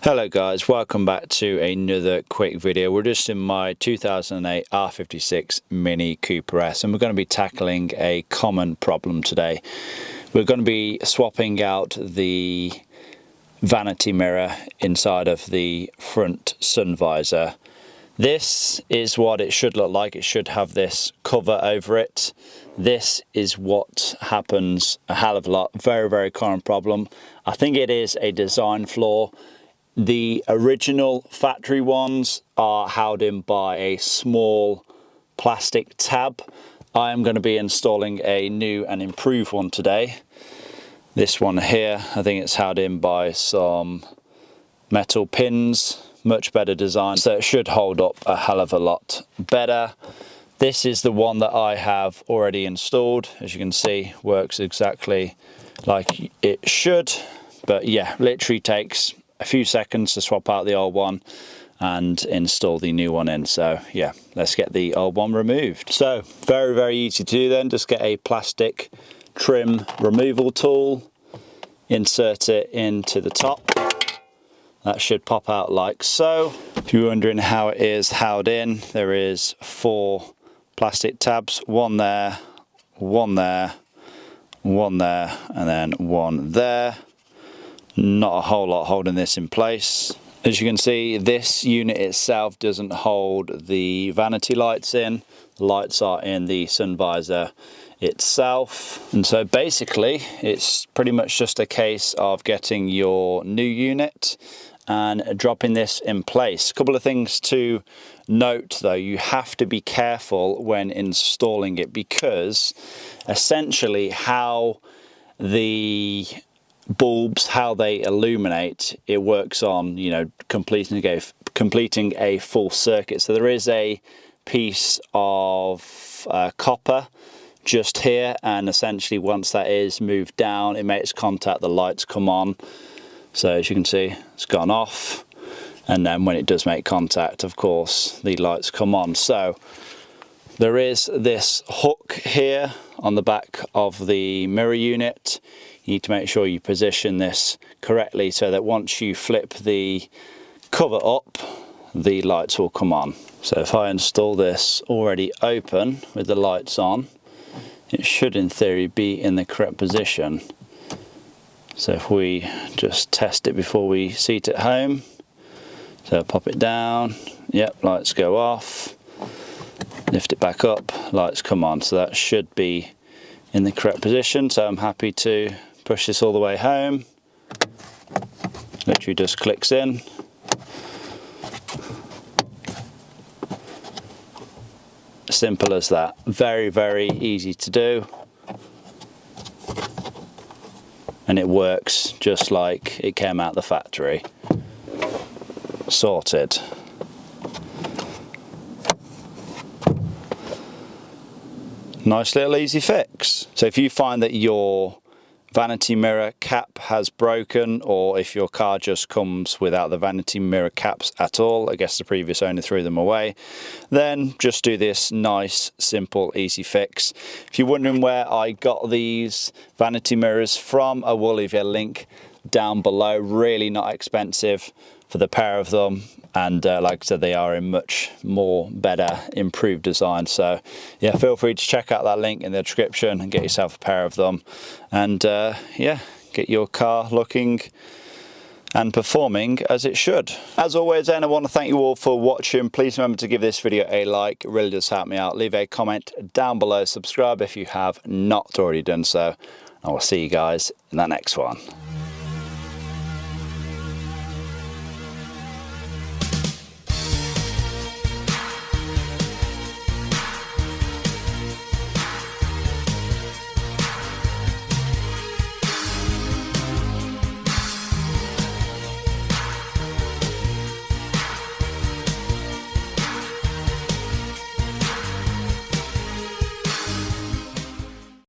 Hello guys, welcome back to another quick video. We're just in my 2008 R56 Mini Cooper S and we're going to be tackling a common problem today. We're going to be swapping out the vanity mirror inside of the front sun visor. This is what it should look like. It should have this cover over it. This is what happens a hell of a lot. Very common problem. I think it is a design flaw. The original factory ones are held in by a small plastic tab. I am going to be installing a new and improved one today. This one here, I think it's held in by some metal pins. Much better design, so it should hold up a hell of a lot better. This is the one that I have already installed. As you can see, works exactly like it should. But yeah, literally takes a few seconds to swap out the old one and install the new one in. So yeah, let's get the old one removed. So very easy to do then. Just get a plastic trim removal tool, insert it into the top. That should pop out like so. If you're wondering how it is held in, there is 4 plastic tabs, one there, one there, one there, and then one there. Not a whole lot holding this in place. As you can see, this unit itself doesn't hold the vanity lights in. The lights are in the sun visor itself. And so basically, it's pretty much just a case of getting your new unit and dropping this in place. A couple of things to note though, you have to be careful when installing it because essentially how the bulbs, how they illuminate, it works on, you know, completing a full circuit. So there is a piece of copper just here, and essentially once that is moved down, it makes contact, the lights come on. So as you can see, it's gone off, and then when it does make contact, of course, the lights come on. So there is this hook here on the back of the mirror unit. You need to make sure you position this correctly so that once you flip the cover up, the lights will come on. So if I install this already open with the lights on, it should in theory be in the correct position. So if we just test it before we seat it home, so pop it down, yep, lights go off, lift it back up, lights come on. So that should be in the correct position. So I'm happy to push this all the way home. Literally just clicks in. Simple as that. Very easy to do. And it works just like it came out the factory. Sorted. Nice little easy fix. So if you find that your vanity mirror cap has broken, or if your car just comes without the vanity mirror caps at all, I guess the previous owner threw them away, then just do this nice, simple, easy fix. If you're wondering where I got these vanity mirrors from, I will leave you a link down below. Really not expensive for the pair of them, and like I said, they are in much more better improved design. So yeah, feel free to check out that link in the description and get yourself a pair of them, and yeah, get your car looking and performing as it should. As always then, I want to thank you all for watching. Please remember to give this video a like, it really does help me out. Leave a comment down below, subscribe if you have not already done so. I will see you guys in the next one.